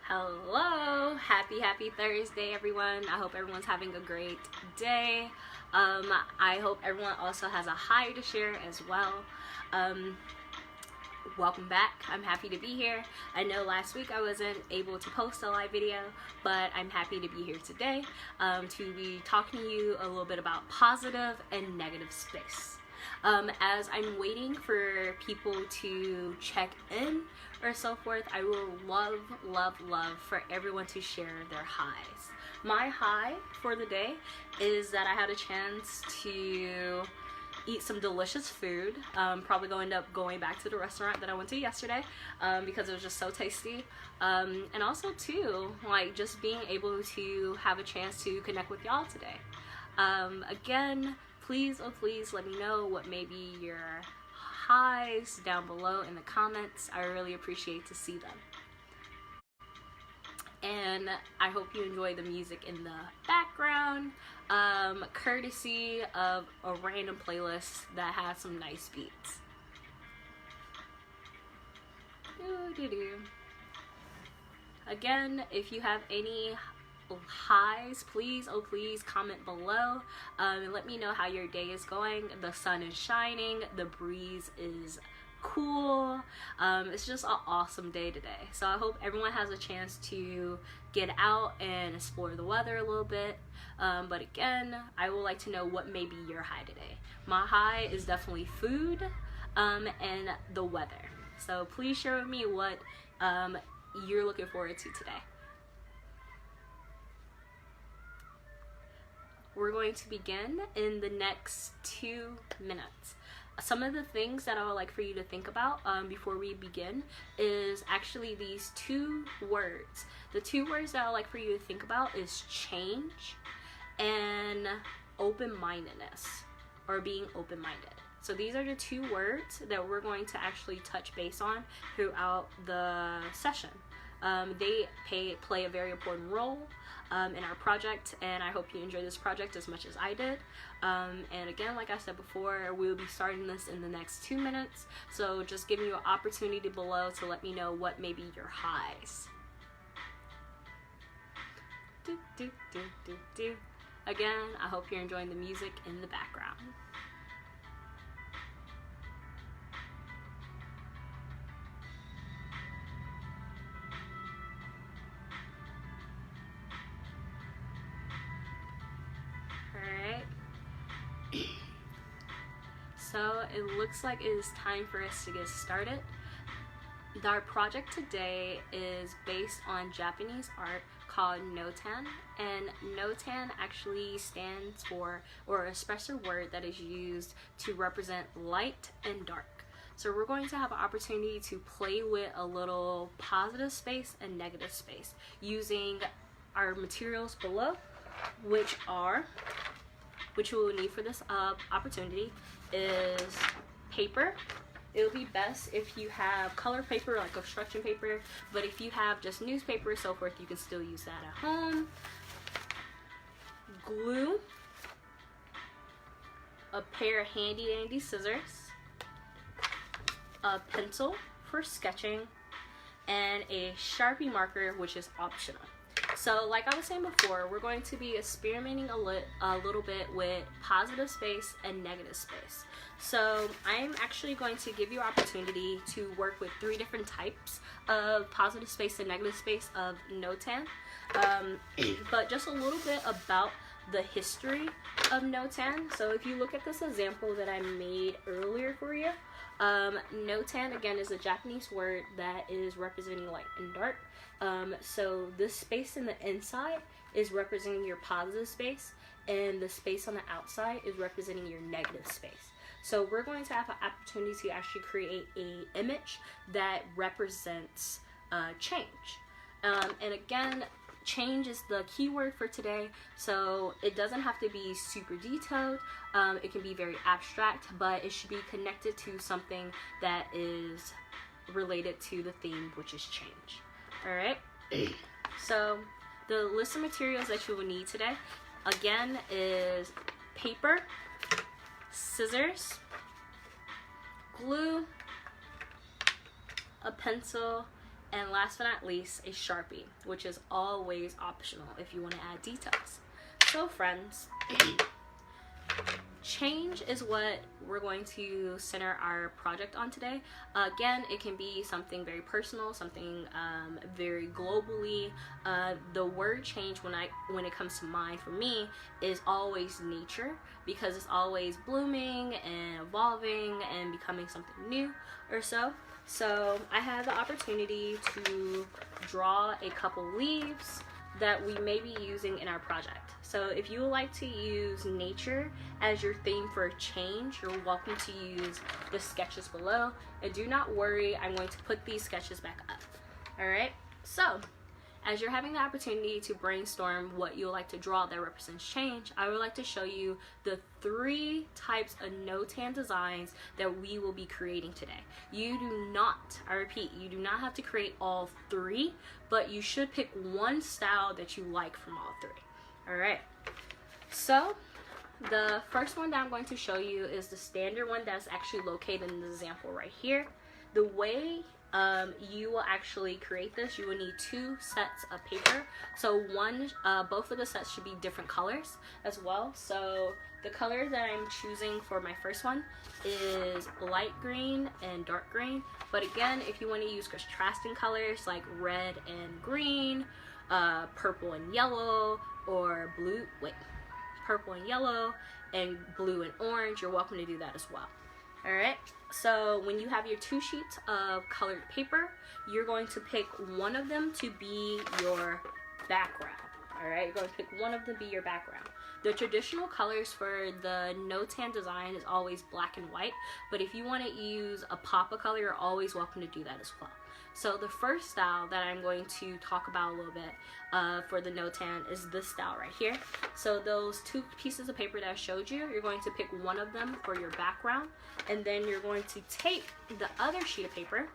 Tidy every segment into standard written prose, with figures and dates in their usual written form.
Hello, happy Thursday everyone. I hope everyone's having a great day. I hope everyone also has a hi to share as well. Welcome back. I'm happy to be here. I know last week I wasn't able to post a live video, but I'm happy to be here today to be talking to you a little bit about positive and negative space. As I'm waiting for people to check in or so forth, I will love for everyone to share their highs. My high for the day is that I had a chance to eat some delicious food. Probably going to end up going back to the restaurant that I went to yesterday because it was just so tasty. And also too, like just being able to have a chance to connect with y'all today. Again, please, oh please let me know what may be your highs down below in the comments. I really appreciate to see them. And I hope you enjoy the music in the background, courtesy of a random playlist that has some nice beats. Again, if you have any highs, please, oh please comment below and let me know how your day is going. The sun is shining, the breeze is cool. It's just an awesome day today. So I hope everyone has a chance to get out and explore the weather a little bit. But again, I would like to know what may be your high today. My high is definitely food and the weather. So please share with me what you're looking forward to today. We're going to begin in the next 2 minutes. Some of the things that I would like for you to think about before we begin is actually these 2 words. The 2 words that I would like for you to think about is change and open-mindedness, or being open-minded. So these are the 2 words that we're going to actually touch base on throughout the session. They play a very important role in our project, and I hope you enjoy this project as much as I did. And again, like I said before, we'll be starting this in the next 2 minutes, so just giving you an opportunity below to let me know what may be your highs. Again, I hope you're enjoying the music in the background. So it looks like it is time for us to get started. Our project today is based on Japanese art called notan, and notan actually stands for, or a special word that is used to represent light and dark. So we're going to have an opportunity to play with a little positive space and negative space using our materials below, which you will need for this opportunity is paper. It'll be best if you have color paper like construction paper, but if you have just newspaper and so forth, you can still use that at home. Glue, a pair of handy dandy scissors, a pencil for sketching, and a Sharpie marker, which is optional. So like I was saying before, we're going to be experimenting a little bit with positive space and negative space. So I'm actually going to give you an opportunity to work with 3 different types of positive space and negative space of notan. But just a little bit about the history of notan. So if you look at this example that I made earlier for you, notan again is a Japanese word that is representing light and dark. So this space in the inside is representing your positive space, and the space on the outside is representing your negative space. So we're going to have an opportunity to actually create an image that represents change. And again, change is the key word for today, so it doesn't have to be super detailed. It can be very abstract, but it should be connected to something that is related to the theme, which is change. Alright, so the list of materials that you will need today, again, is paper, scissors, glue, a pencil, And last but not least, a Sharpie, which is always optional if you want to add details. So friends, change is what we're going to center our project on today. Again, it can be something very personal, something very globally. The word change, when it comes to mind for me, is always nature, because it's always blooming and evolving and becoming something new or so. So I had the opportunity to draw a couple leaves that we may be using in our project. So if you would like to use nature as your theme for change, you're welcome to use the sketches below. And do not worry, I'm going to put these sketches back up. Alright, so as you're having the opportunity to brainstorm what you would like to draw that represents change, I would like to show you the 3 types of no-tan designs that we will be creating today. You do not, I repeat, you do not have to create all 3, but you should pick one style that you like from all 3. Alright, so the first one that I'm going to show you is the standard one that's actually located in the example right here. The way you will actually create this, you will need 2 sets of paper. So both of the sets should be different colors as well. So the color that I'm choosing for my first one is light green and dark green. But again, if you want to use contrasting colors like red and green, purple and yellow, or purple and yellow and blue and orange, you're welcome to do that as well. Alright, so when you have your 2 sheets of colored paper, you're going to pick one of them to be your background. Alright, you're going to pick one of them to be your background. The traditional colors for the no-tan design is always black and white, but if you want to use a pop of color, you're always welcome to do that as well. So the first style that I'm going to talk about a little bit for the no-tan is this style right here. So those 2 pieces of paper that I showed you, you're going to pick one of them for your background, and then you're going to take the other sheet of paper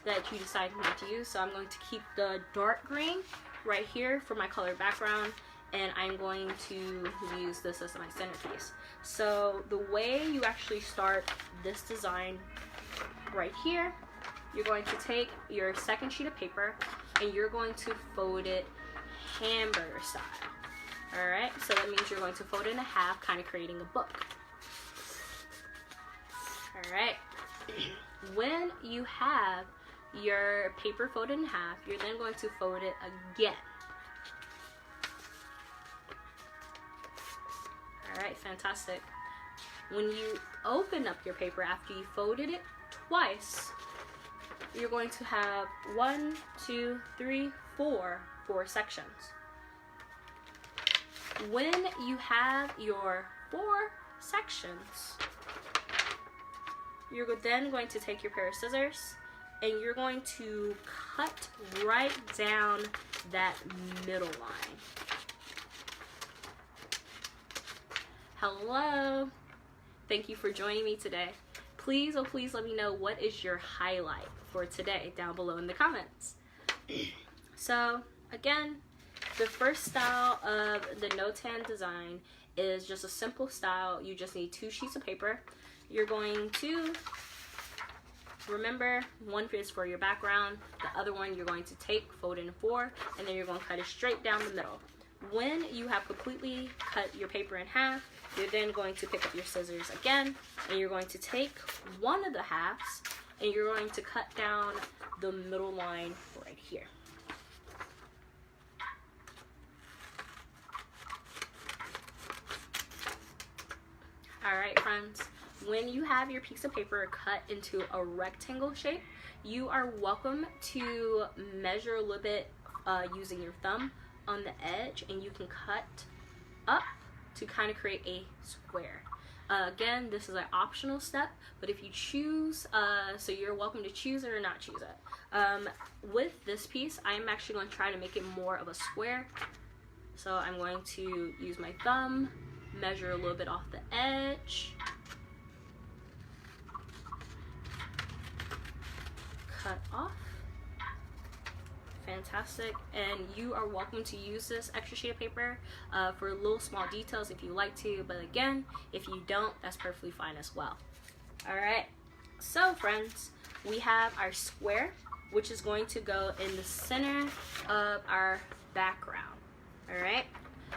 that you decided not to use. So I'm going to keep the dark green right here for my color background, and I'm going to use this as my centerpiece. So the way you actually start this design right here, you're going to take your second sheet of paper and you're going to fold it hamburger style. Alright, so that means you're going to fold it in half, kind of creating a book. Alright, when you have your paper folded in half, you're then going to fold it again. Alright, fantastic. When you open up your paper after you folded it twice, you're going to have 1, 2, 3, 4 sections. When you have your 4 sections, you're then going to take your pair of scissors and you're going to cut right down that middle line. Hello, thank you for joining me today. Please, oh please let me know what is your highlight for today down below in the comments. So again, the first style of the no-tan design is just a simple style. You just need 2 sheets of paper. You're going to remember, one is for your background, the other one you're going to take, fold in 4, and then you're going to cut it straight down the middle. When you have completely cut your paper in half, you're then going to pick up your scissors again, and you're going to take one of the halves and you're going to cut down the middle line right here. Alright friends, when you have your piece of paper cut into a rectangle shape, you are welcome to measure a little bit using your thumb on the edge, and you can cut up to kind of create a square. Again, this is an optional step, but if you choose, so you're welcome to choose it or not choose it. With this piece, I'm actually going to try to make it more of a square. So I'm going to use my thumb, measure a little bit off the edge, cut off. Fantastic. And you are welcome to use this extra sheet of paper for little small details if you like to, but again, if you don't, that's perfectly fine as well. Alright, so friends, we have our square which is going to go in the center of our background. All right.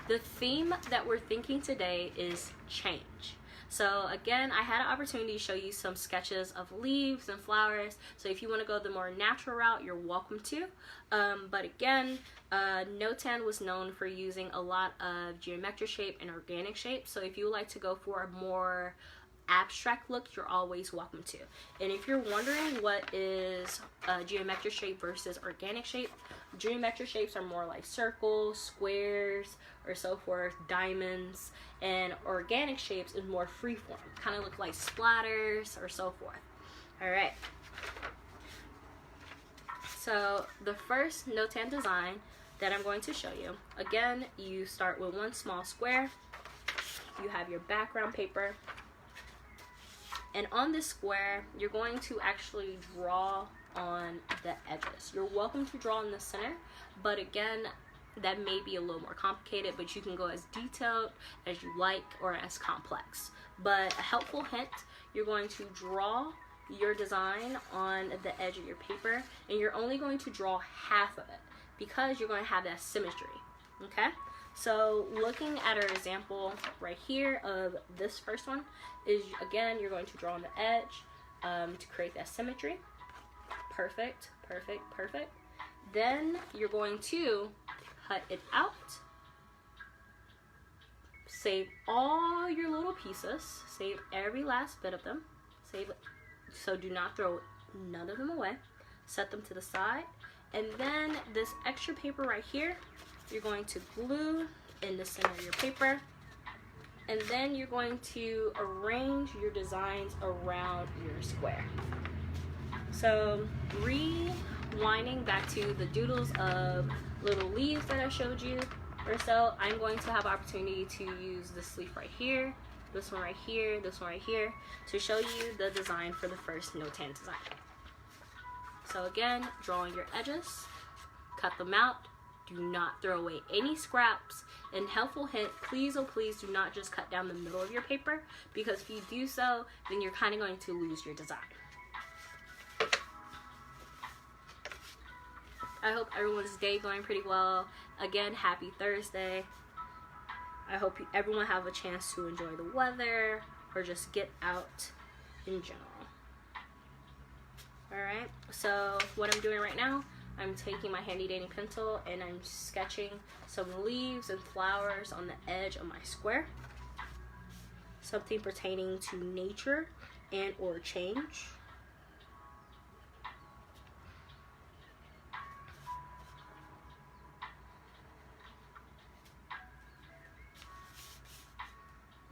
The theme that we're thinking today is change. So again, I had an opportunity to show you some sketches of leaves and flowers. So if you want to go the more natural route, you're welcome to. But again, Notan was known for using a lot of geometric shape and organic shape. So if you would like to go for a more abstract look, you're always welcome to. And if you're wondering what is geometric shape versus organic shape, geometric shapes are more like circles, squares, or so forth, diamonds, and organic shapes is more freeform, kind of look like splatters or so forth. All right. So the first Notan design that I'm going to show you, again, you start with one small square. You have your background paper. And on this square, you're going to actually draw on the edges. You're welcome to draw in the center, but again, that may be a little more complicated, but you can go as detailed as you like or as complex. But a helpful hint, you're going to draw your design on the edge of your paper, and you're only going to draw half of it because you're going to have that symmetry, okay? So looking at our example right here of this first one is, again, you're going to draw on the edge to create that symmetry. Perfect, perfect, perfect. Then you're going to cut it out. Save all your little pieces. Save every last bit of them. Save it. So do not throw none of them away. Set them to the side. And then this extra paper right here, you're going to glue in the center of your paper. And then you're going to arrange your designs around your square. So rewinding back to the doodles of little leaves that I showed you or so, I'm going to have opportunity to use this leaf right here, this one right here, this one right here, to show you the design for the first Notan design. So again, drawing your edges, cut them out. Do not throw away any scraps. And helpful hint, please, oh please, do not just cut down the middle of your paper, because if you do so, then you're kind of going to lose your design. I hope everyone's day going pretty well. Again, happy Thursday. I hope everyone have a chance to enjoy the weather or just get out in general. Alright, so what I'm doing right now, I'm taking my handy dandy pencil and I'm sketching some leaves and flowers on the edge of my square. Something pertaining to nature and or change.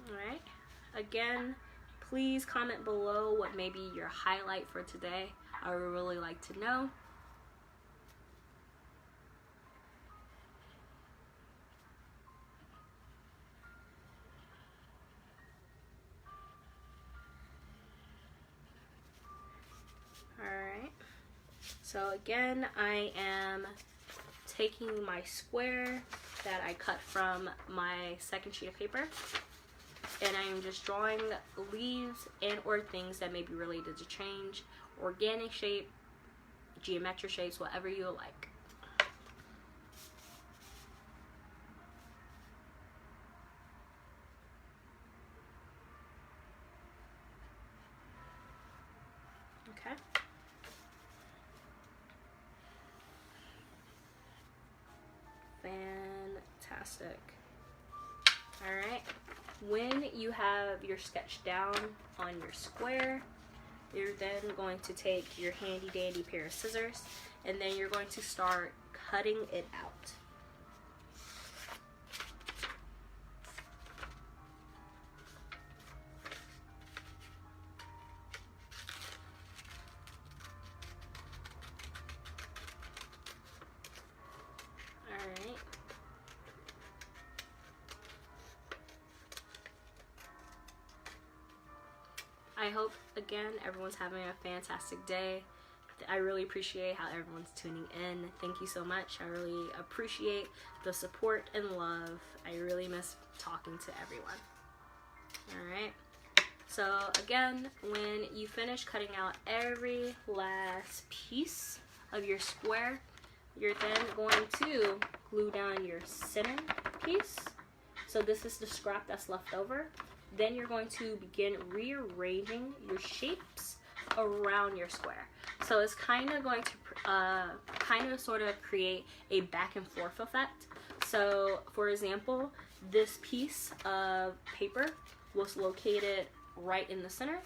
Alright, again, please comment below what may be your highlight for today. I would really like to know. Alright, so again, I am taking my square that I cut from my second sheet of paper, and I'm just drawing leaves and or things that may be related to change, organic shape, geometric shapes, whatever you like. Okay. Fantastic. All right. When you have your sketch down on your square, you're then going to take your handy dandy pair of scissors, and then you're going to start cutting it out. Alright. I hope, again, everyone's having a fantastic day. I really appreciate how everyone's tuning in. Thank you so much. I really appreciate the support and love. I really miss talking to everyone. Alright. So, again, when you finish cutting out every last piece of your square, you're then going to glue down your center piece. So this is the scrap that's left over. Then you're going to begin rearranging your shapes around your square. So it's kind of going to sort of create a back and forth effect. So for example, this piece of paper was located right in the center.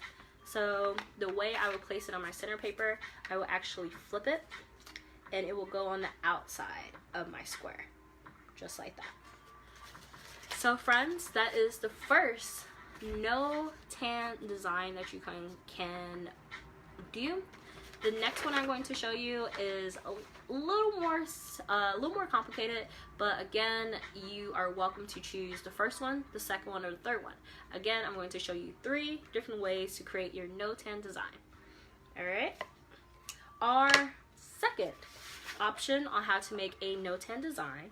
So the way I would place it on my center paper, I will actually flip it and it will go on the outside of my square, just like that. So friends, that is the first no tan design that you can do. The next one I'm going to show you is a little more complicated, but again, you are welcome to choose the first one, the second one, or the third one. Again, I'm going to show you 3 different ways to create your no tan design. All right. Our second option on how to make a no tan design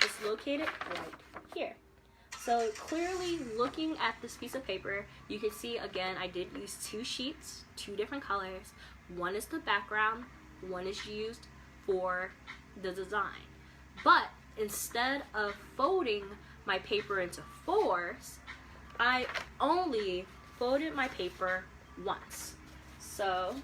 is located right here. So clearly looking at this piece of paper, you can see again I did use 2 sheets, 2 different colors. One is the background, one is used for the design. But instead of folding my paper into 4s, I only folded my paper once. So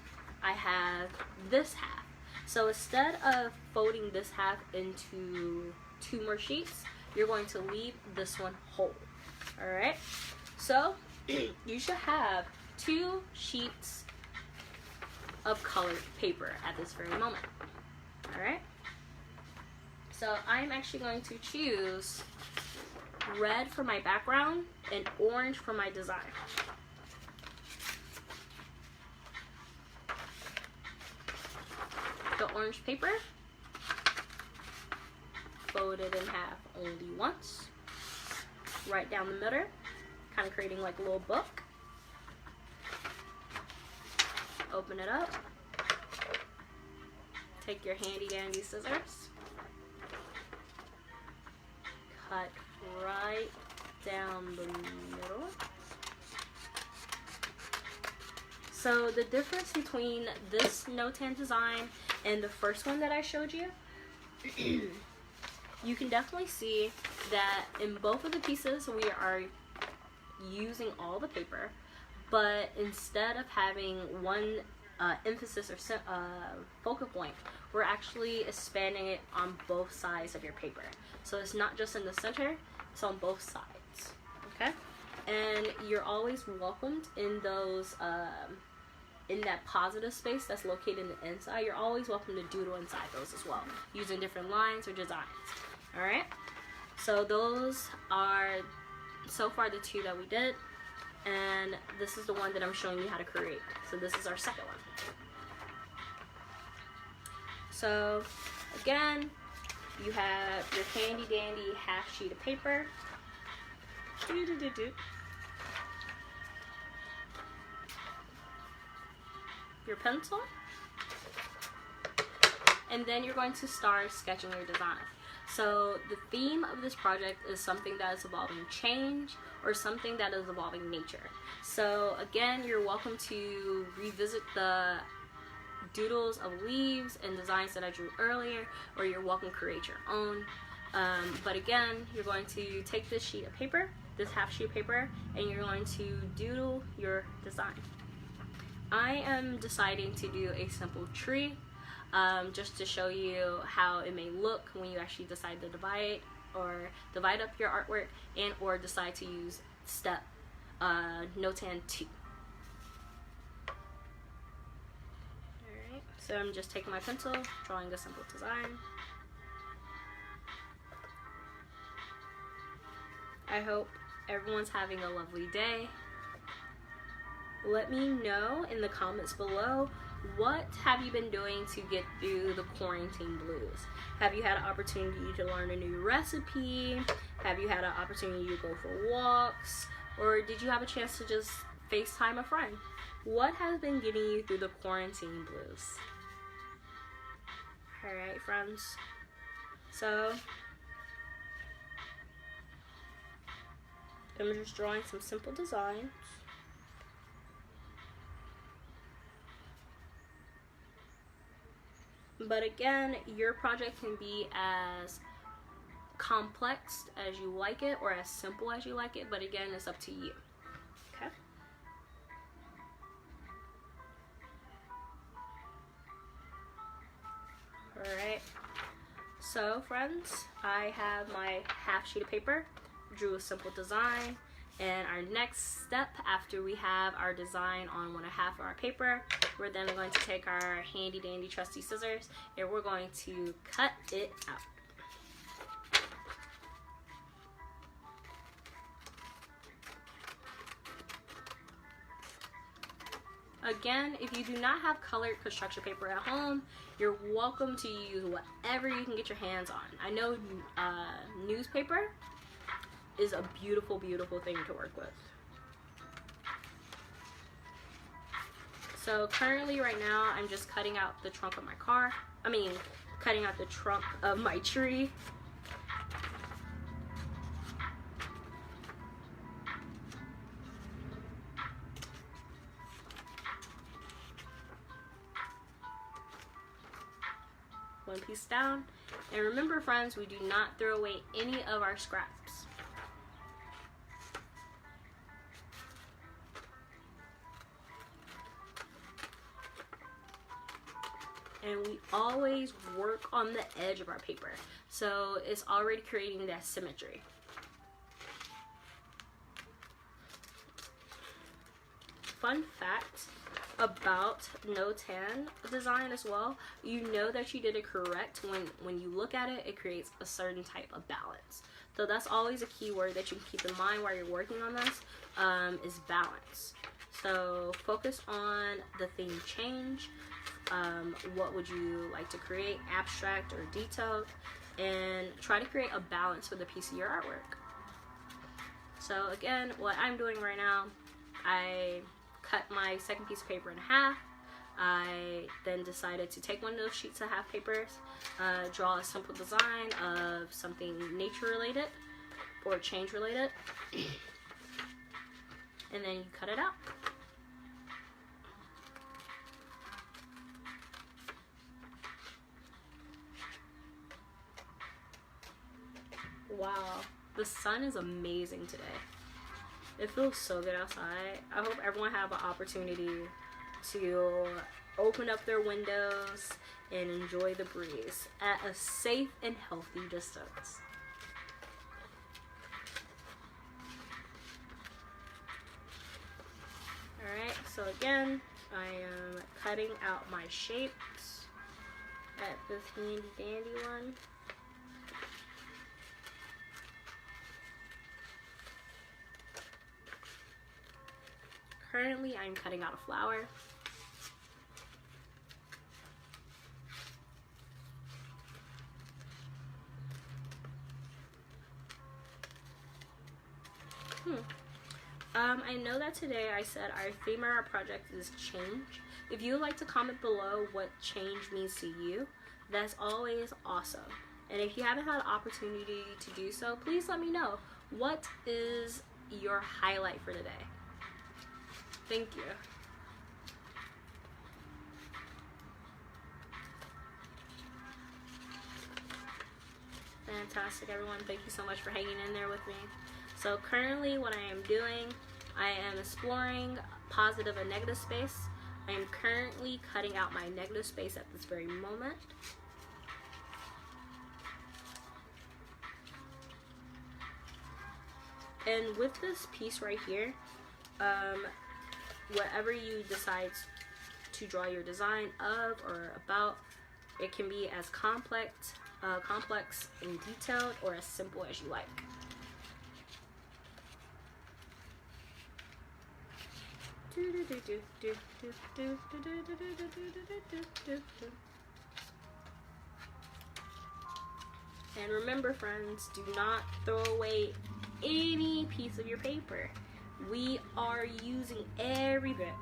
I have this half. So instead of folding this half into 2 more sheets, you're going to leave this one whole. All right, so you should have 2 sheets of colored paper at this very moment. All right, so I'm actually going to choose red for my background and orange for my design. The orange paper, fold it in half only once, right down the middle, kind of creating like a little book. Open it up, take your handy dandy scissors, cut right down the middle. So the difference between this no tan design and the first one that I showed you, you can definitely see that in both of the pieces we are using all the paper, but instead of having one emphasis or focal point, we're actually expanding it on both sides of your paper. So it's not just in the center, it's on both sides, okay? And you're always welcomed in those in that positive space that's located in the inside. You're always welcome to doodle inside those as well, using different lines or designs. All right, so those are so far the 2 that we did, and this is the one that I'm showing you how to create. So this is our second one. So again, you have your handy dandy half sheet of paper. Your pencil, and then you're going to start sketching your design. So the theme of this project is something that is involving change or something that is involving nature. So again, you're welcome to revisit the doodles of leaves and designs that I drew earlier, or you're welcome to create your own. But again, you're going to take this sheet of paper, this half sheet of paper, and you're going to doodle your design. I am deciding to do a simple tree, just to show you how it may look when you actually decide to divide up your artwork, and or decide to use step no tan 2. Alright, so I'm just taking my pencil, drawing a simple design. I hope everyone's having a lovely day. Let me know in the comments below, what have you been doing to get through the quarantine blues? Have you had an opportunity to learn a new recipe? Have you had an opportunity to go for walks? Or did you have a chance to just FaceTime a friend? What has been getting you through the quarantine blues? Alright, friends. So I'm just drawing some simple designs. But again, your project can be as complex as you like it or as simple as you like it, but again, it's up to you. Okay. Alright, so friends, I have my half sheet of paper, drew a simple design, and our next step after we have our design on 1/2 of our paper, we're then going to take our handy dandy trusty scissors and we're going to cut it out. Again, if you do not have colored construction paper at home, you're welcome to use whatever you can get your hands on. I know newspaper is a beautiful, beautiful thing to work with. So currently right now, I'm just cutting out the trunk of my car. Cutting out the trunk of my tree. One piece down. And remember friends, we do not throw away any of our scraps. And we always work on the edge of our paper, so it's already creating that symmetry. Fun fact about no tan design as well, you know that you did it correct when you look at it, it creates a certain type of balance. So that's always a key word that you can keep in mind while you're working on this, is balance. So focus on the theme change. What would you like to create, abstract or detailed, and try to create a balance for the piece of your artwork. So again, what I'm doing right now, I cut my second piece of paper in half. I then decided to take one of those sheets of half papers, draw a simple design of something nature related or change related, and then you cut it out. Wow, the sun is amazing today. It feels so good outside. I hope everyone have an opportunity to open up their windows and enjoy the breeze at a safe and healthy distance. Alright, so again, I am cutting out my shapes at this handy dandy one. Currently, I'm cutting out a flower. I know that today I said our theme of our project is change. If you would like to comment below what change means to you, that's always awesome. And if you haven't had an opportunity to do so, please let me know. What is your highlight for today? Thank you. Fantastic, everyone. Thank you so much for hanging in there with me. So currently what I am doing, I am exploring positive and negative space. I am currently cutting out my negative space at this very moment. And with this piece right here, whatever you decide to draw your design of or about, it can be as complex and detailed or as simple as you like. And remember, friends, do not throw away any piece of your paper. We are using every bit,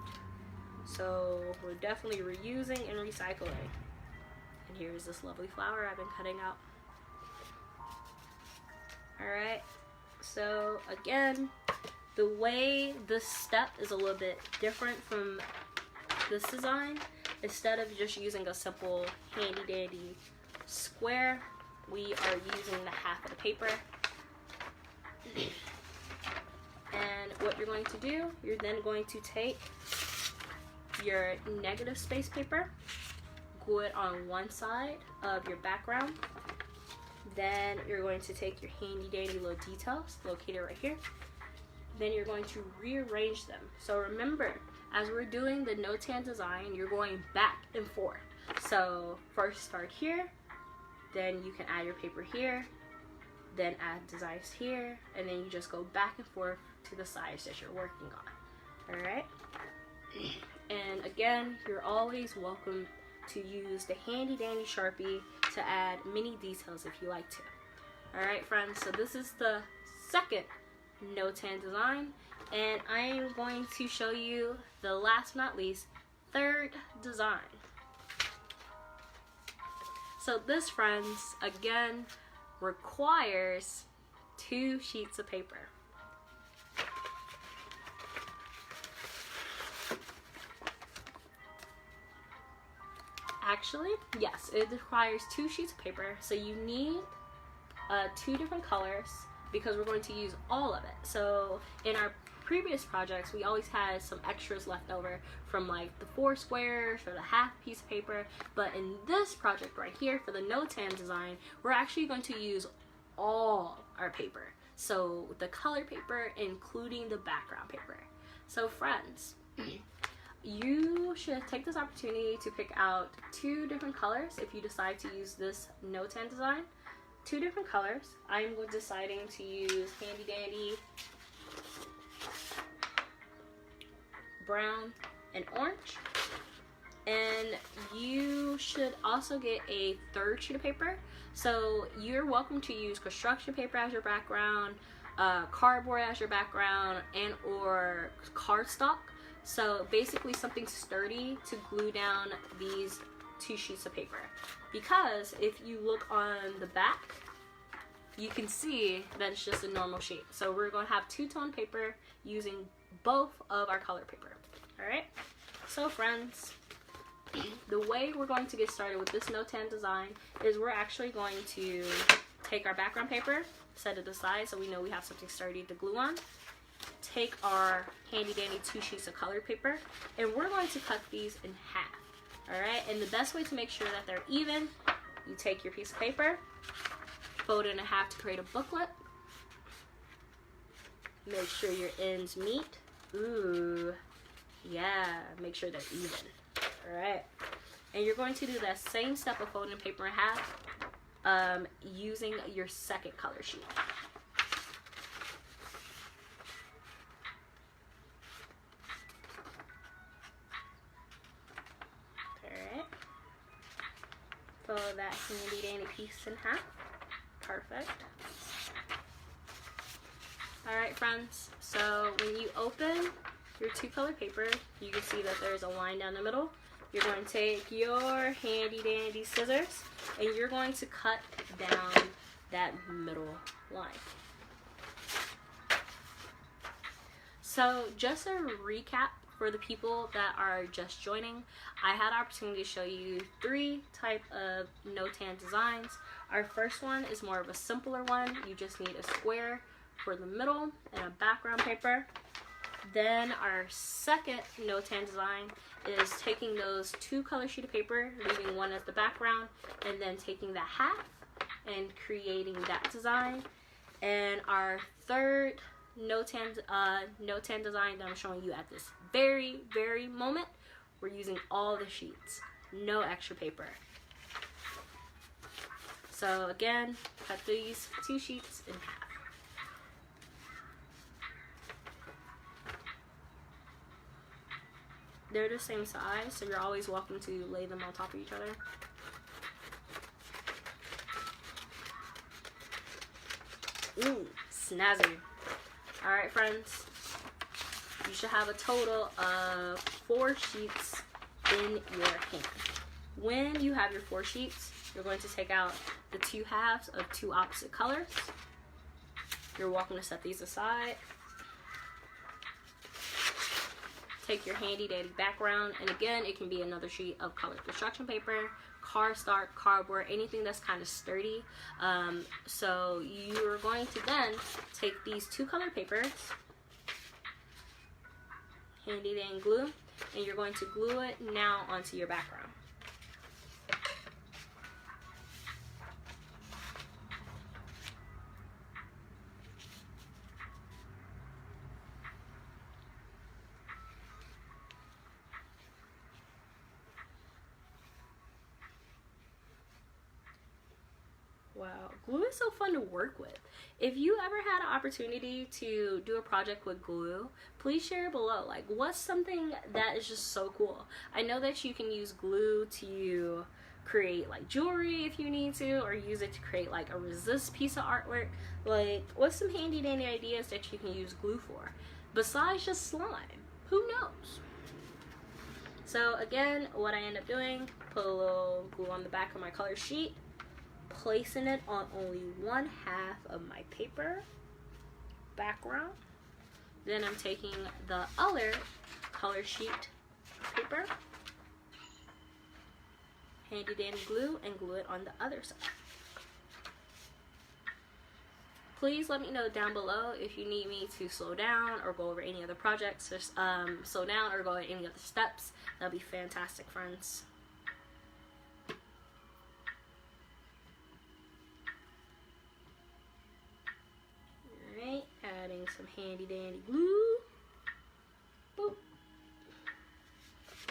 so we're definitely reusing and recycling. And here's this lovely flower I've been cutting out. Alright, so again, the way this step is a little bit different from this design instead of just using a simple handy dandy square, we are using the half of the paper. And what you're going to do, you're then going to take your negative space paper, glue it on one side of your background. Then you're going to take your handy dandy little details located right here. Then you're going to rearrange them. So remember, as we're doing the no-tan design, you're going back and forth. So first start here, then you can add your paper here, then add designs here, and then you just go back and forth to the sides that you're working on. Alright? And again, you're always welcome to use the handy dandy Sharpie to add many details if you like to. Alright friends, so this is the second no-tan design, and I am going to show you the last but not least, third design. So this, friends, again requires 2 sheets of paper. Actually, yes, it requires 2 sheets of paper, so you need 2 different colors because we're going to use all of it. So in our previous projects, we always had some extras left over from like the 4 squares or the half piece of paper, but in this project right here for the no-tan design, we're actually going to use all our paper. So the color paper, including the background paper. So friends, you should take this opportunity to pick out 2 different colors if you decide to use this no-tan design. 2 different colors. I'm deciding to use handy dandy brown and orange. And you should also get a 3rd sheet of paper. So you're welcome to use construction paper as your background, cardboard as your background, and or cardstock. So basically something sturdy to glue down these 2 sheets of paper. Because if you look on the back, you can see that it's just a normal sheet. So we're going to have 2-tone paper using both of our color paper. Alright? So friends, the way we're going to get started with this no-tan design is we're actually going to take our background paper, set it aside so we know we have something sturdy to glue on. Take our handy dandy 2 sheets of colored paper, and we're going to cut these in half. Alright, and the best way to make sure that they're even, you take your piece of paper, fold it in half to create a booklet. Make sure your ends meet. Ooh, yeah, make sure they're even. Alright, and you're going to do that same step of folding paper in half using your second color sheet. Fold that handy dandy piece in half. Perfect. Alright friends, so when you open your 2-color paper, you can see that there's a line down the middle. You're going to take your handy dandy scissors and you're going to cut down that middle line. So just a recap for the people that are just joining, I had an opportunity to show you 3 types of no-tan designs. Our first one is more of a simpler one. You just need a square for the middle and a background paper. Then our second no-tan design is taking those 2 color sheet of paper, leaving one as the background, and then taking that half and creating that design. And our third no-tan design that I'm showing you at this very moment, we're using all the sheets, no extra paper. So again, cut these 2 sheets in half. They're the same size, so you're always welcome to lay them on top of each other. Ooh, snazzy. Alright friends, you should have a total of 4 sheets in your hand. When you have your 4 sheets, you're going to take out the 2 halves of 2 opposite colors. You're welcome to set these aside. take your handy dandy background, and again, it can be another sheet of colored construction paper, cardstock, cardboard, anything that's kind of sturdy. So you're going to then take these two colored papers, handy dandy glue, and you're going to glue it now onto your background. Wow, glue is so fun to work with. If you ever had an opportunity to do a project with glue, please share below. Like, what's something that is just so cool? I know that you can use glue to create like jewelry if you need to, or use it to create like a resist piece of artwork. Like, what's some handy dandy ideas that you can use glue for besides just slime? Who knows? So again, what I end up doing, put a little glue on the back of my color sheet, placing it on only 1/2 of my paper background. Then I'm taking the other color sheet paper, handy dandy glue, and glue it on the other side. Please let me know down below if you need me to slow down or go over any other projects, or slow down or go over any other steps. That'll be fantastic, friends. Adding some handy dandy glue. Boop.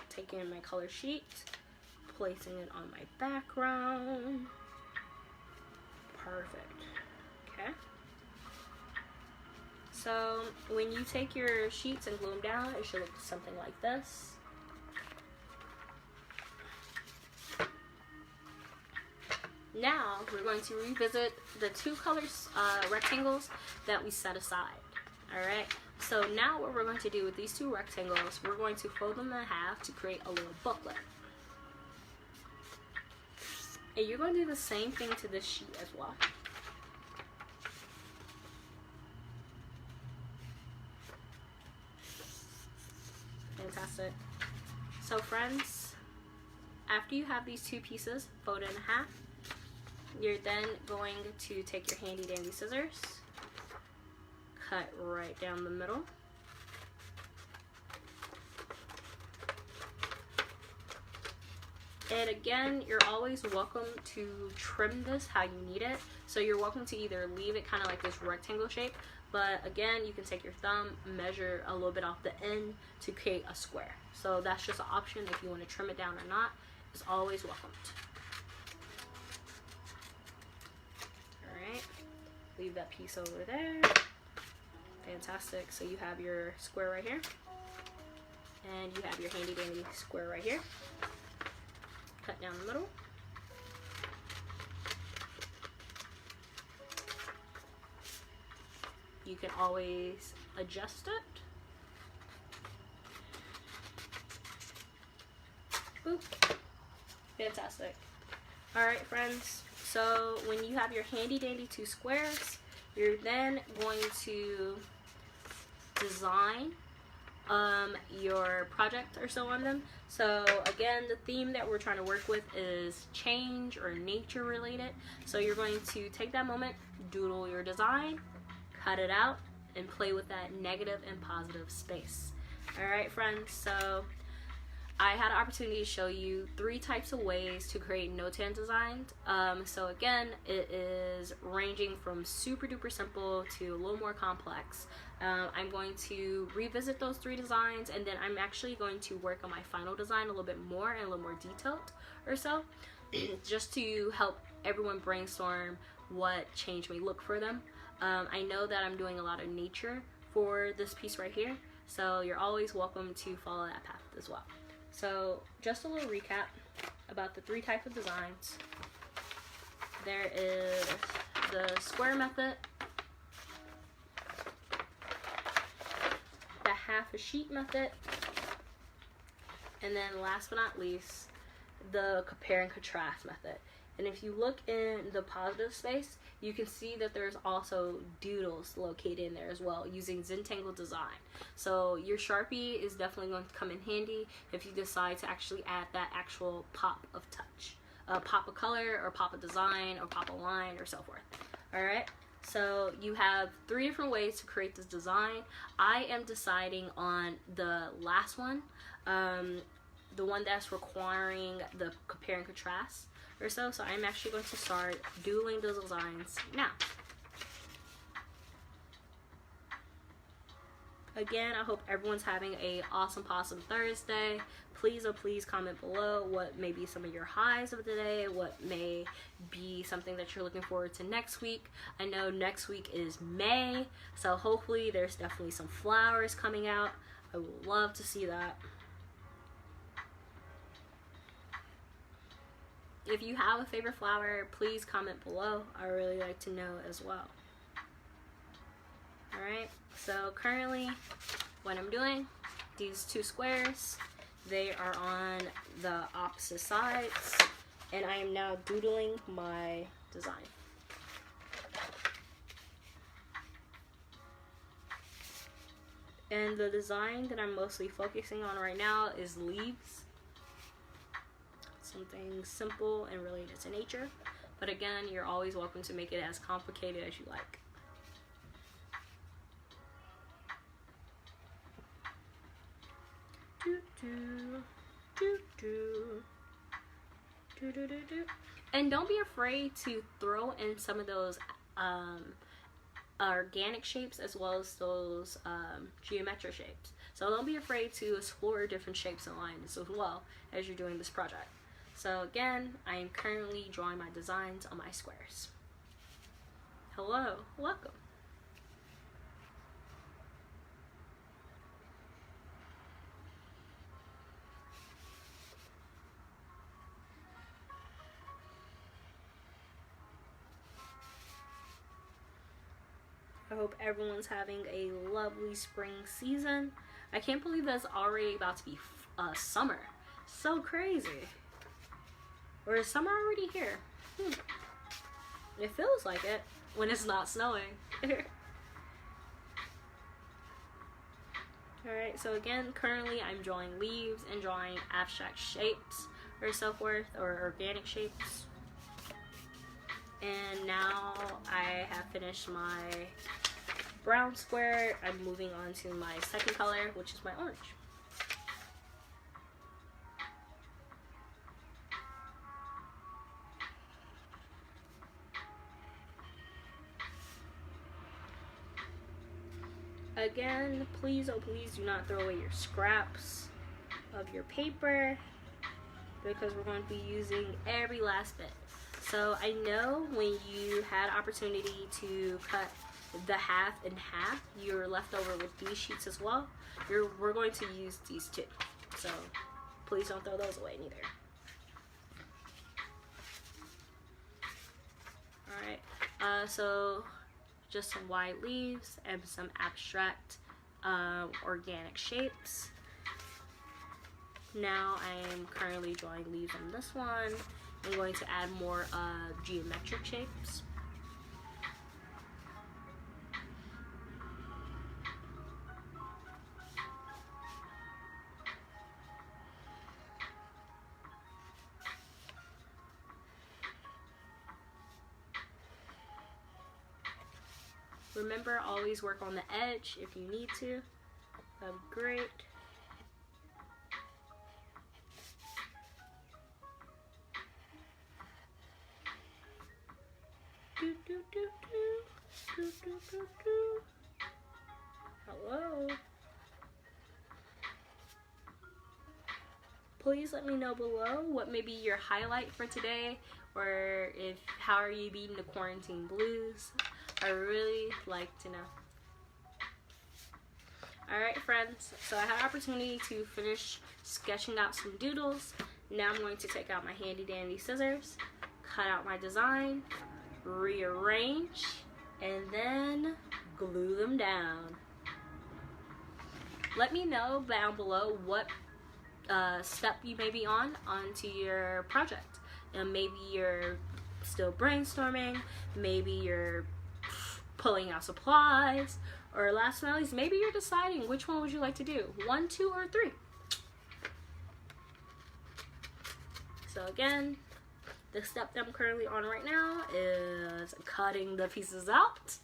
Taking my color sheet, placing it on my background. Perfect. Okay. So when you take your sheets and glue them down, it should look something like this. Now we're going to revisit the two colors rectangles that we set aside. Alright, so now what we're going to do with these two rectangles, we're going to fold them in half to create a little booklet. And you're going to do the same thing to this sheet as well. Fantastic. So friends, after you have these two pieces folded in half, you're then going to take your handy dandy scissors, cut right down the middle. And again, you're always welcome to trim this how you need it. So you're welcome to either leave it kind of like this rectangle shape, but again, you can take your thumb, measure a little bit off the end to create a square. So that's just an option if you want to trim it down or not. It's always welcomed. Leave that piece over there. Fantastic. So you have your square right here, and you have your handy dandy square right here. Cut down the middle. You can always adjust it. Boop. Fantastic. Alright friends, so when you have your handy dandy two squares, you're then going to design your project or so on them. So again, the theme that we're trying to work with is change or nature related. So you're going to take that moment, doodle your design, cut it out, and play with that negative and positive space. Alright friends, so I had an opportunity to show you 3 types of ways to create no-tan designs. So again, it is ranging from super duper simple to a little more complex. I'm going to revisit those 3 designs, and then I'm actually going to work on my final design a little bit more and a little more detailed or so, just to help everyone brainstorm what change may look for them. I know that I'm doing a lot of nature for this piece right here, so you're always welcome to follow that path as well. So just a little recap about the 3 types of designs. There is the square method, the half a sheet method, and then last but not least, the compare and contrast method. And if you look in the positive space, you can see that there's also doodles located in there as well using Zentangle design. So your Sharpie is definitely going to come in handy if you decide to actually add that actual pop of touch, pop of color or pop of design or pop of line or so forth. Alright, so you have 3 different ways to create this design. I am deciding on the last one, the one that's requiring the compare and contrast or so. So I'm actually going to start doodling those designs now. Again, I hope everyone's having a awesome Thursday. Please, oh please, comment below what may be some of your highs of the day, what may be something that you're looking forward to next week. I know next week is May, so hopefully there's definitely some flowers coming out. I would love to see that. If you have a favorite flower, please comment below. I really like to know as well. Alright, so currently what I'm doing, these 2 squares, they are on the opposite sides, and I am now doodling my design. And the design that I'm mostly focusing on right now is leaves. Something simple and related to nature. But again, you're always welcome to make it as complicated as you like. And don't be afraid to throw in some of those organic shapes as well as those geometric shapes. So don't be afraid to explore different shapes and lines as well as you're doing this project. So again, I am currently drawing my designs on my squares. Hello, welcome. I hope everyone's having a lovely spring season. I can't believe that's already about to be summer. So crazy. Or is summer already here? It feels like it when it's not snowing. Alright, so again, currently I'm drawing leaves and drawing abstract shapes or so forth, or organic shapes. And now I have finished my brown square. I'm moving on to my second color, which is my orange. Again, please, oh please, do not throw away your scraps of your paper because we're going to be using every last bit. So I know when you had opportunity to cut the half in half, you're left over with these sheets as well. We're going to use these too. So please don't throw those away neither. Alright, so just some white leaves and some abstract organic shapes. Now I am currently drawing leaves on this one. I'm going to add more geometric shapes. Remember, always work on the edge if you need to. That'd be great. Hello. Please let me know below what may be your highlight for today, or how are you beating the quarantine blues. I really like to know. Alright friends, so I had an opportunity to finish sketching out some doodles. Now I'm going to take out my handy dandy scissors, cut out my design, rearrange, and then glue them down. Let me know down below what step you may be onto your project. And maybe you're still brainstorming, maybe you're pulling out supplies, or last but not least, maybe you're deciding which one would you like to do, 1, 2, or 3. So again, the step that I'm currently on right now is cutting the pieces out.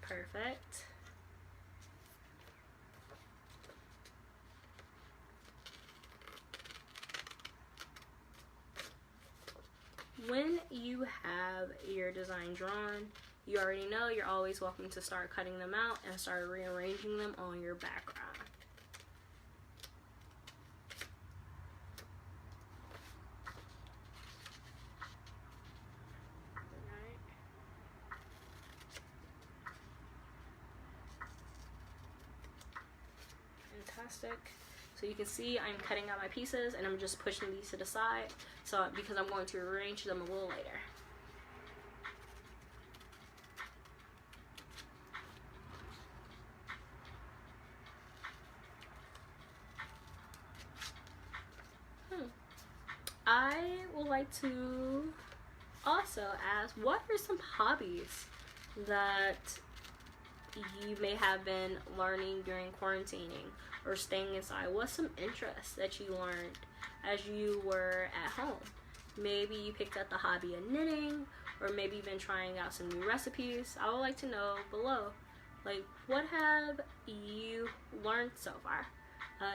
Perfect. When you have your design drawn, you already know you're always welcome to start cutting them out and start rearranging them on your background. Fantastic. So you can see I'm cutting out my pieces and I'm just pushing these to the side, so because I'm going to arrange them a little later. I would like to also ask, what are some hobbies that you may have been learning during quarantining or staying inside? What's some interests that you learned as you were at home? Maybe you picked up the hobby of knitting, or maybe you've been trying out some new recipes. I would like to know below, like, what have you learned so far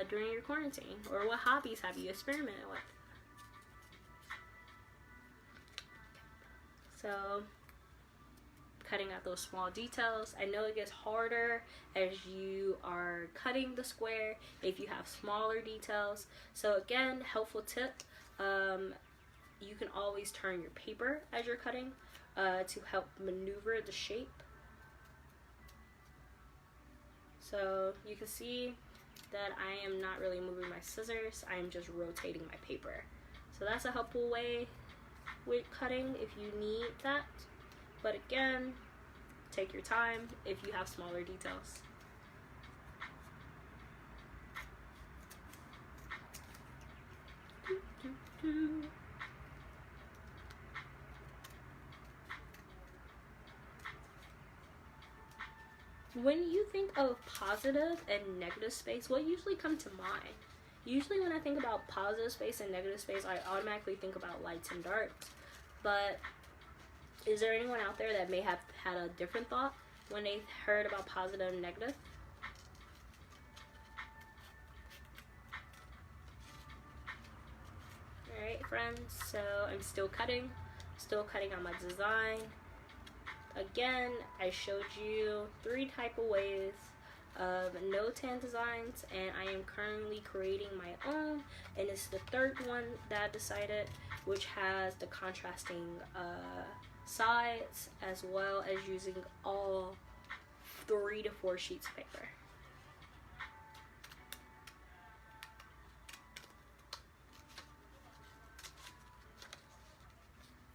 during your quarantine, or what hobbies have you experimented with? So, cutting out those small details. I know it gets harder as you are cutting the square if you have smaller details. So again, helpful tip, you can always turn your paper as you're cutting to help maneuver the shape. So you can see that I am not really moving my scissors, I am just rotating my paper. So that's a helpful way with cutting if you need that. But again, take your time if you have smaller details. When you think of positive and negative space, what usually comes to mind? Usually when I think about positive space and negative space, I automatically think about lights and darks. But is there anyone out there that may have had a different thought when they heard about positive and negative? Alright friends, so I'm still cutting on my design. Again, I showed you 3 type of ways of no tan designs, and I am currently creating my own, and it's the 3rd one that I decided, which has the contrasting sides, as well as using all 3 to 4 sheets of paper.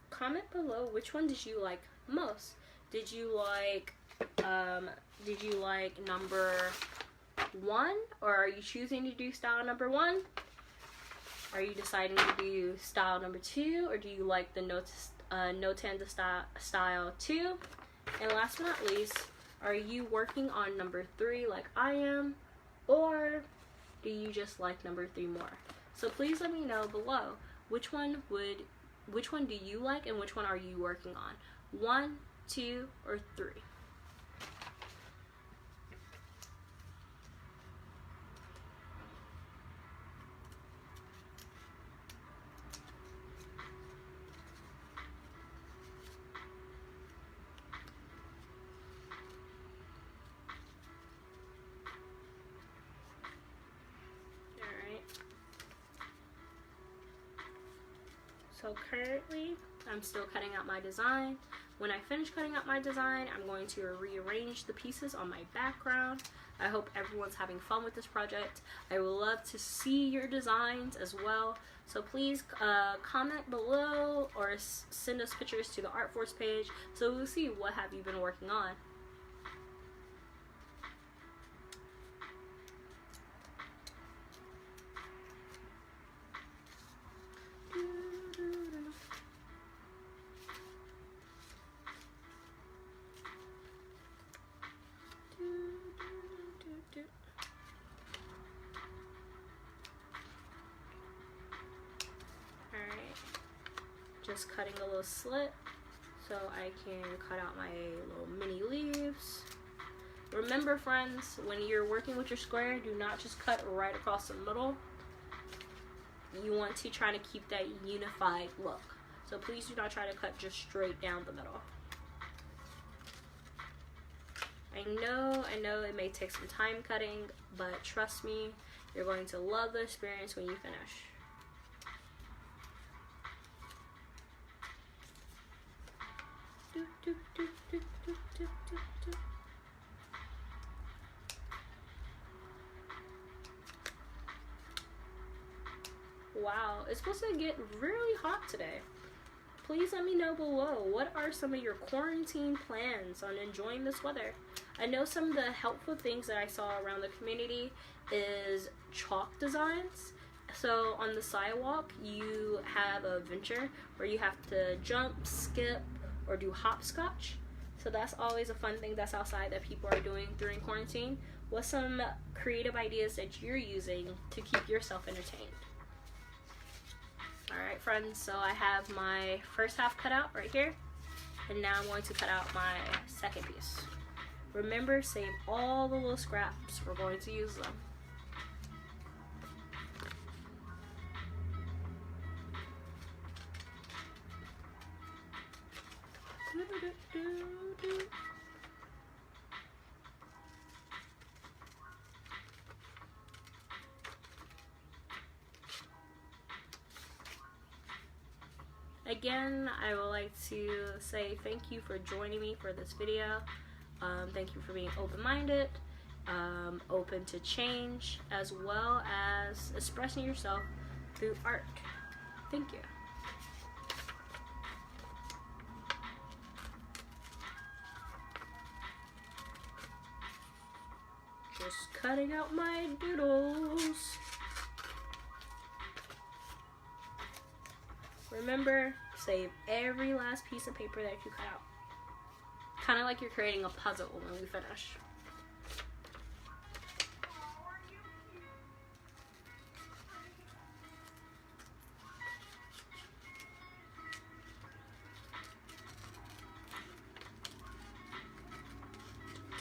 Comment below which one did you like most. Did you like number 1, or are you choosing to do style number 1? Are you deciding to do style number 2, or do you like the no tan style 2? And last but not least, are you working on number 3 like I am, or do you just like number 3 more? So please let me know below which one do you like and which one are you working on? 1, 2, or 3? So currently, I'm still cutting out my design. When I finish cutting out my design, I'm going to rearrange the pieces on my background. I hope everyone's having fun with this project. I would love to see your designs as well. So please comment below or send us pictures to the ArtFul page so we'll see what have you been working on. Just cutting a little slit so I can cut out my little mini leaves. Remember, friends, when you're working with your square, do not just cut right across the middle. You want to try to keep that unified look. So please do not try to cut just straight down the middle. I know it may take some time cutting, but trust me, you're going to love the experience when you finish. Wow, it's supposed to get really hot today. Please let me know below, what are some of your quarantine plans on enjoying this weather? I know some of the helpful things that I saw around the community is chalk designs. So on the sidewalk, you have a venture where you have to jump, skip, or do hopscotch. So that's always a fun thing that's outside that people are doing during quarantine. What's some creative ideas that you're using to keep yourself entertained? Alright friends, so I have my first half cut out right here, and now I'm going to cut out my second piece. Remember, save all the little scraps, we're going to use them. Again, I would like to say thank you for joining me for this video. Thank you for being open-minded, open to change, as well as expressing yourself through art. Thank you. Just cutting out my doodles. Remember, save every last piece of paper that you cut out. Kind of like you're creating a puzzle when we finish.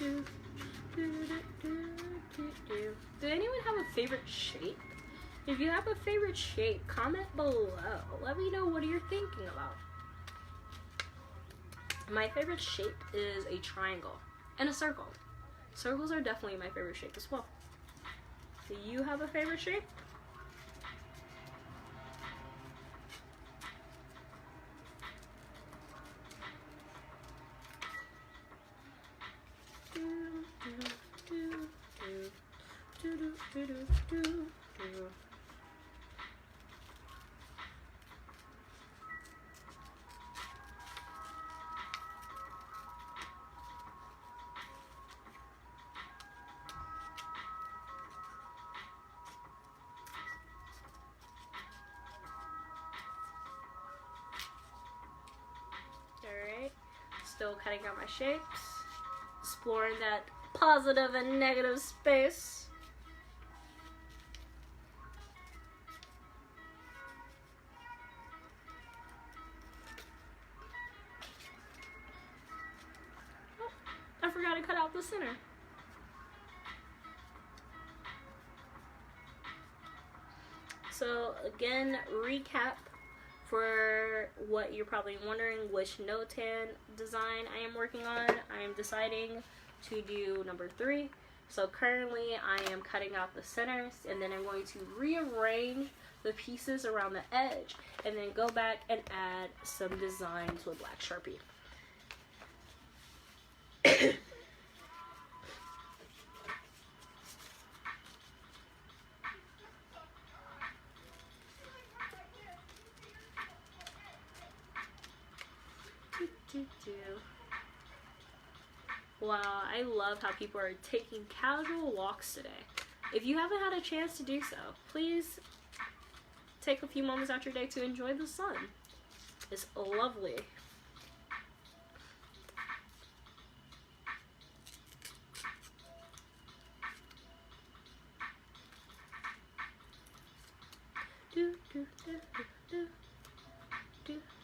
Do anyone have a favorite shape? If you have a favorite shape, comment below. Let me know what you're thinking about. My favorite shape is a triangle and a circle. Circles are definitely my favorite shape as well. Do you have a favorite shape? Alright, still cutting out my shapes, exploring that positive and negative space. Oh, I forgot to cut out the center. So again, recap for what you're probably wondering, which no-tan design I am working on. I am deciding to do number 3. So currently I am cutting out the centers, and then I'm going to rearrange the pieces around the edge and then go back and add some designs with black Sharpie. Wow, I love how people are taking casual walks today. If you haven't had a chance to do so, please take a few moments out your day to enjoy the sun. It's lovely. Do, do, do, do, do, do.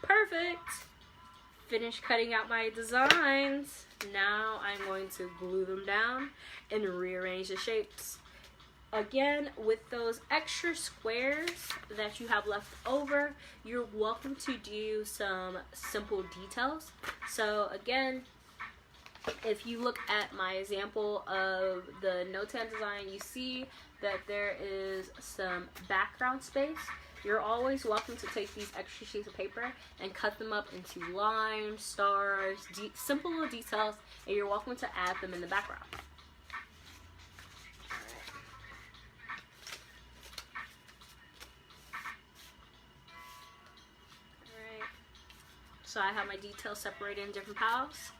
Perfect. Finished cutting out my designs. Now I'm going to glue them down and rearrange the shapes. Again, with those extra squares that you have left over, you're welcome to do some simple details. So again, if you look at my example of the no-tan design, you see that there is some background space. You're always welcome to take these extra sheets of paper and cut them up into lines, stars, simple little details, and you're welcome to add them in the background. Alright. So I have my details separated in different piles.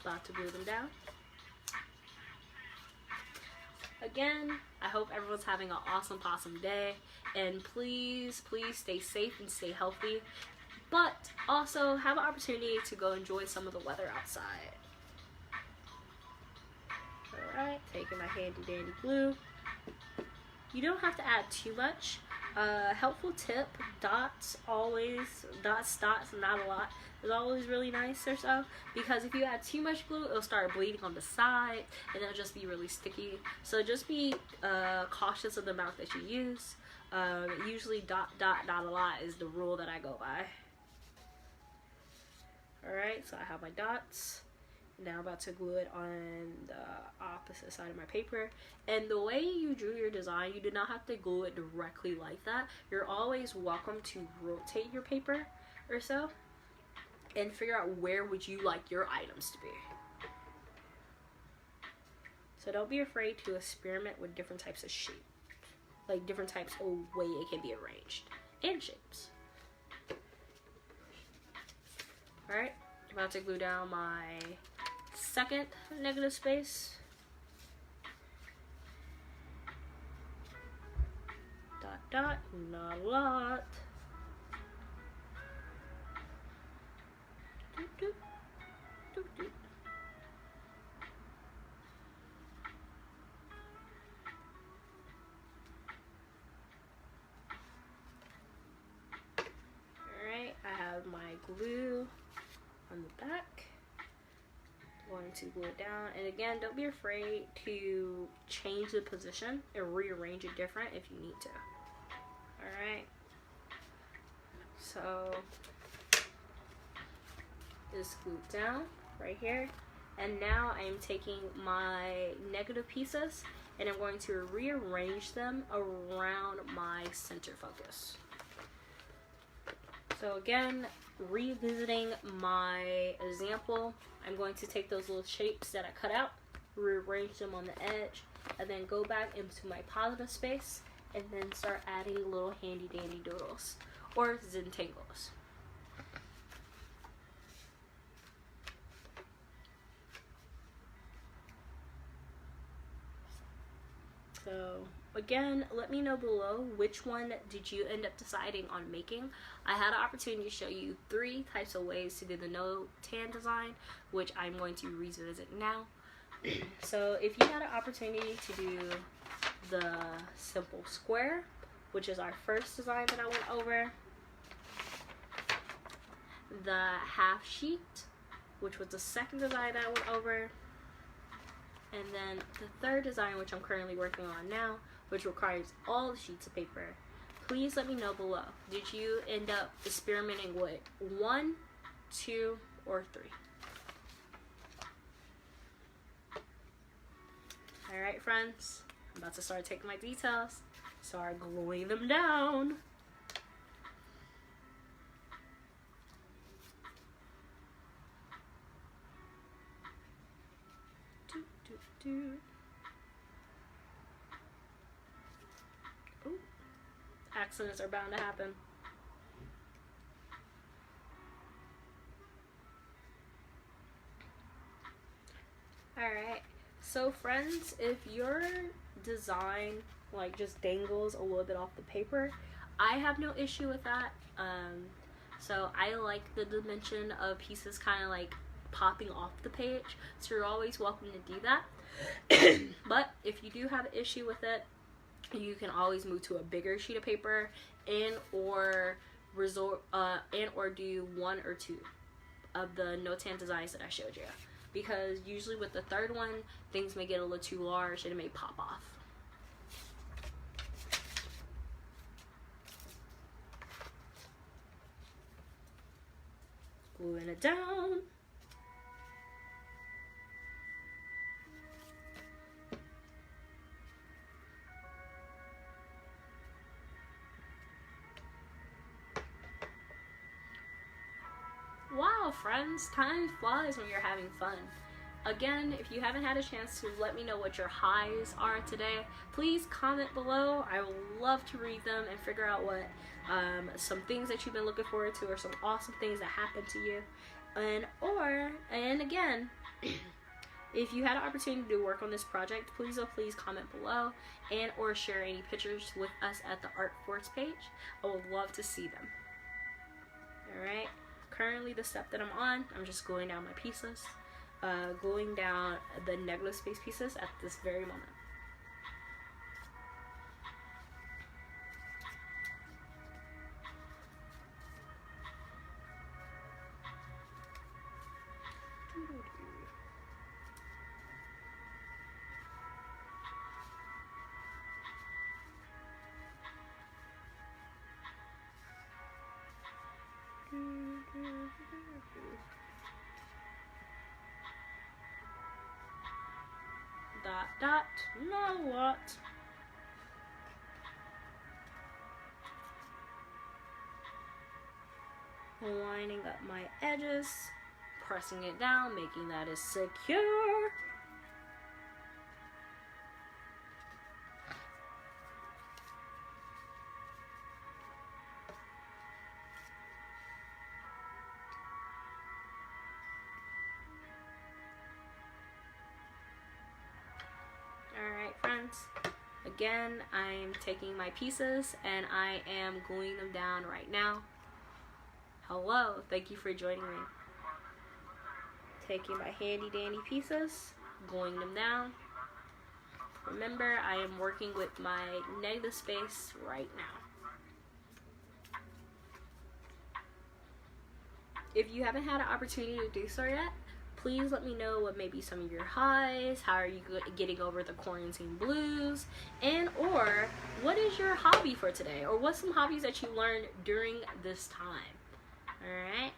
About to glue them down. Again, I hope everyone's having an awesome day, and please stay safe and stay healthy, but also have an opportunity to go enjoy some of the weather outside. Alright, taking my handy dandy glue. You don't have to add too much. Helpful tip, dots, not a lot, is always really nice or so, because if you add too much glue, it'll start bleeding on the side and it'll just be really sticky. So just be cautious of the amount that you use. Usually dot a lot is the rule that I go by. Alright, so I have my dots. Now I'm about to glue it on the opposite side of my paper. And the way you drew your design, you do not have to glue it directly like that. You're always welcome to rotate your paper or so and figure out where would you like your items to be. So don't be afraid to experiment with different types of shape, like different types of way it can be arranged and shapes. Alright, I'm about to glue down my second negative space. Dot, not a lot. Alright, I have my glue on the back. Going to glue it down, and again, don't be afraid to change the position and rearrange it different if you need to. Alright, so this glued down right here, and now I'm taking my negative pieces and I'm going to rearrange them around my center focus. So again, revisiting my example, I'm going to take those little shapes that I cut out, rearrange them on the edge, and then go back into my positive space and then start adding little handy dandy doodles or zentangles. So again, let me know below which one did you end up deciding on making. I had an opportunity to show you 3 types of ways to do the no tan design, which I'm going to revisit now. So if you had an opportunity to do the simple square, which is our first design that I went over, the half sheet, which was the second design that I went over, and then the third design, which I'm currently working on now, which requires all the sheets of paper. Please let me know below. Did you end up experimenting with 1, 2, or 3? Alright friends, I'm about to start taking my details, start gluing them down. Ooh, accidents are bound to happen. Alright, so friends, if your design like just dangles a little bit off the paper, I have no issue with that. So I like the dimension of pieces kind of like popping off the page, so you're always welcome to do that. But if you do have an issue with it, you can always move to a bigger sheet of paper and or do one or two of the no-tan designs that I showed you, because usually with the third one things may get a little too large and it may pop off. Gluing it down. Wow, friends, time flies when you're having fun. Again, if you haven't had a chance to let me know what your highs are today, please comment below. I would love to read them and figure out what some things that you've been looking forward to, or some awesome things that happened to you. And again, if you had an opportunity to work on this project, please comment below and or share any pictures with us at the ArtFul page. I would love to see them. Alright, currently the step that I'm on, I'm just gluing down my pieces. Gluing down the negative space pieces at this very moment. Dot, now what? Lining up my edges, pressing it down, making that as secure. Alright friends, again I'm taking my pieces and I am gluing them down right now. Hello, thank you for joining me. Taking my handy dandy pieces, gluing them down. Remember, I am working with my negative space right now. If you haven't had an opportunity to do so yet, please let me know what may be some of your highs, how are you getting over the quarantine blues, and or what is your hobby for today, or what's some hobbies that you learned during this time. Alright,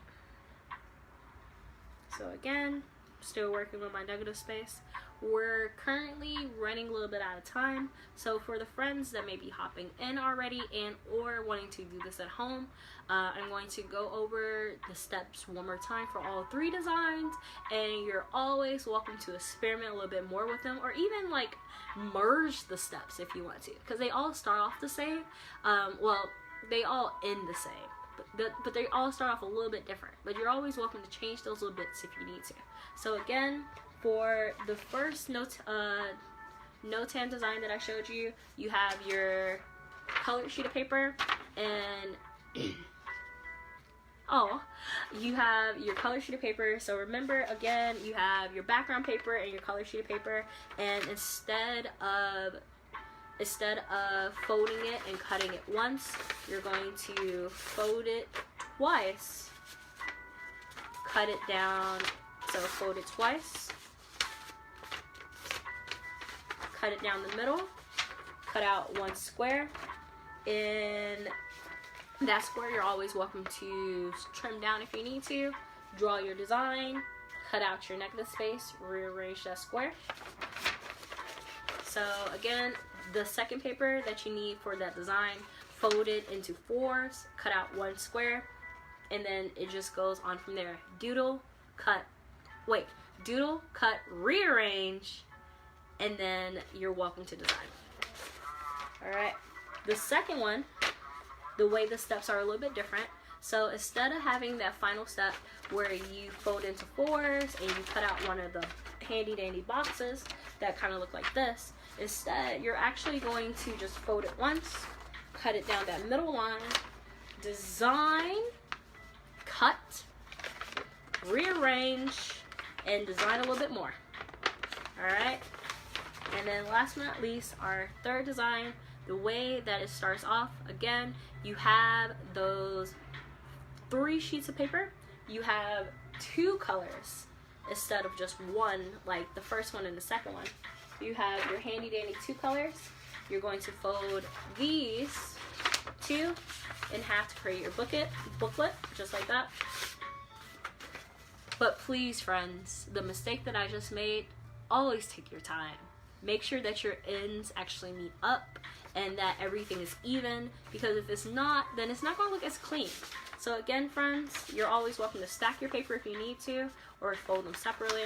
so again, still working with my negative space. We're currently running a little bit out of time, so for the friends that may be hopping in already and or wanting to do this at home, I'm going to go over the steps one more time for all three designs, and you're always welcome to experiment a little bit more with them, or even like merge the steps if you want to, because they all start off the same. Well, they all end the same, but they all start off a little bit different, but you're always welcome to change those little bits if you need to. So again, for the first no-tan design that I showed you, you have your colored sheet of paper and you have your colored sheet of paper. So remember, again, you have your background paper and your colored sheet of paper, and instead of folding it and cutting it once, you're going to fold it twice, cut it down, so fold it twice, cut it down the middle, cut out one square. In that square, you're always welcome to trim down if you need to, draw your design, cut out your negative space, rearrange that square. So again, the second paper that you need for that design, fold it into fours, cut out one square, and then it just goes on from there. Doodle, cut, rearrange, and then you're welcome to design. Alright, the second one, the way the steps are a little bit different. So instead of having that final step where you fold into fours and you cut out one of the handy dandy boxes that kind of look like this. Instead, you're actually going to just fold it once, cut it down that middle line, design, cut, rearrange, and design a little bit more. Alright? And then last but not least, our third design, the way that it starts off, again, you have those 3 sheets of paper. You have 2 colors instead of just one, like the first one and the second one. You have your handy dandy 2 colors. You're going to fold these 2 in half to create your booklet, just like that. But please, friends, the mistake that I just made, always take your time. Make sure that your ends actually meet up and that everything is even, because if it's not, then it's not going to look as clean. So again, friends, you're always welcome to stack your paper if you need to, or fold them separately.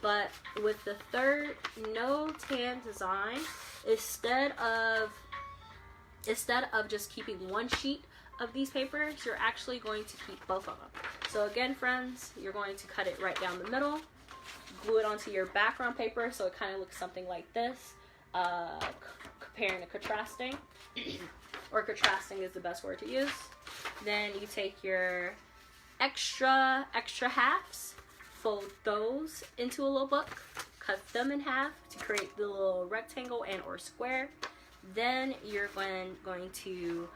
But with the third no tan design, instead of just keeping one sheet of these papers, you're actually going to keep both of them. So again, friends, you're going to cut it right down the middle, glue it onto your background paper so it kind of looks something like this, comparing to contrasting, or contrasting is the best word to use. Then you take your extra halves, fold those into a little book, cut them in half to create the little rectangle and or square. Then you're going to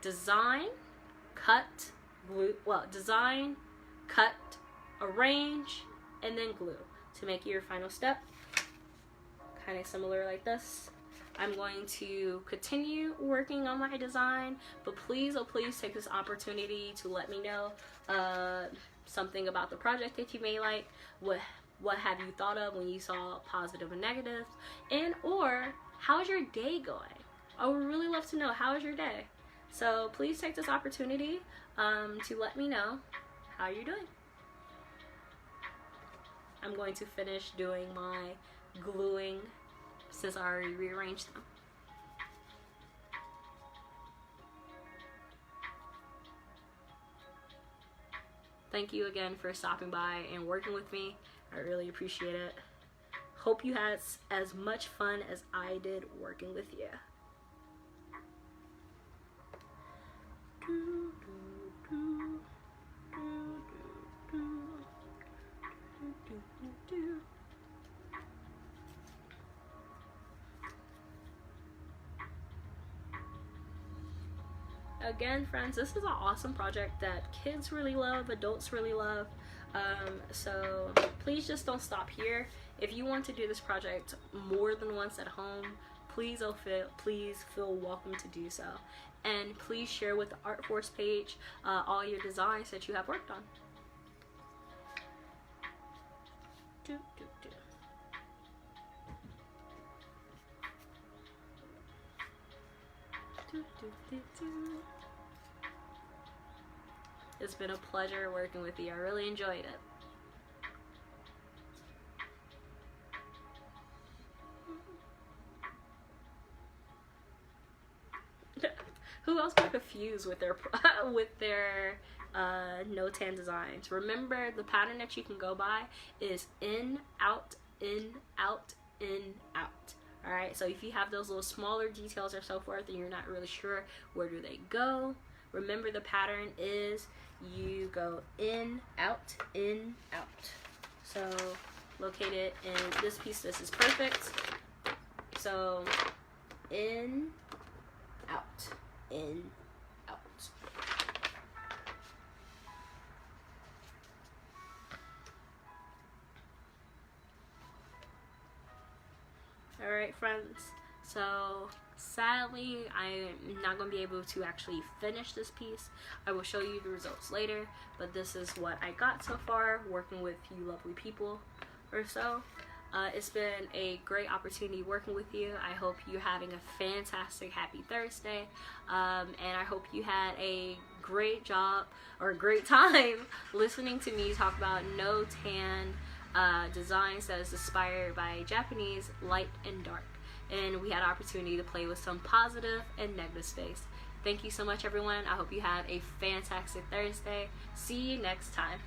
design, cut, glue, design, cut, arrange, and then glue to make your final step. Kind of similar like this. I'm going to continue working on my design, but please, oh please, take this opportunity to let me know something about the project that you may like. What have you thought of when you saw positive and negative, and or how's your day going? I would really love to know, how is your day? So please take this opportunity to let me know how you're doing. I'm going to finish doing my gluing since I already rearranged them. Thank you again for stopping by and working with me. I really appreciate it. Hope you had as much fun as I did working with you. Again, friends, this is an awesome project that kids really love, adults really love. So please just don't stop here. If you want to do this project more than once at home, please feel welcome to do so. And please share with the ArtFul page all your designs that you have worked on. It's been a pleasure working with you. I really enjoyed it. Who else got confused with their no tan designs? Remember, the pattern that you can go by is in, out, in, out, in, out. Alright, so if you have those little smaller details or so forth and you're not really sure where do they go, remember the pattern is you go in, out, in, out. So located in this piece, this is perfect. So in, out, in, out. Alright, friends, so sadly I'm not going to be able to actually finish this piece. I will show you the results later, but this is what I got so far working with you lovely people or so. It's been a great opportunity working with you. I hope you're having a fantastic happy Thursday, and I hope you had a great job or a great time listening to me talk about no tan designs that is inspired by Japanese light and dark, and we had an opportunity to play with some positive and negative space. Thank you so much, everyone. I hope you have a fantastic Thursday. See you next time.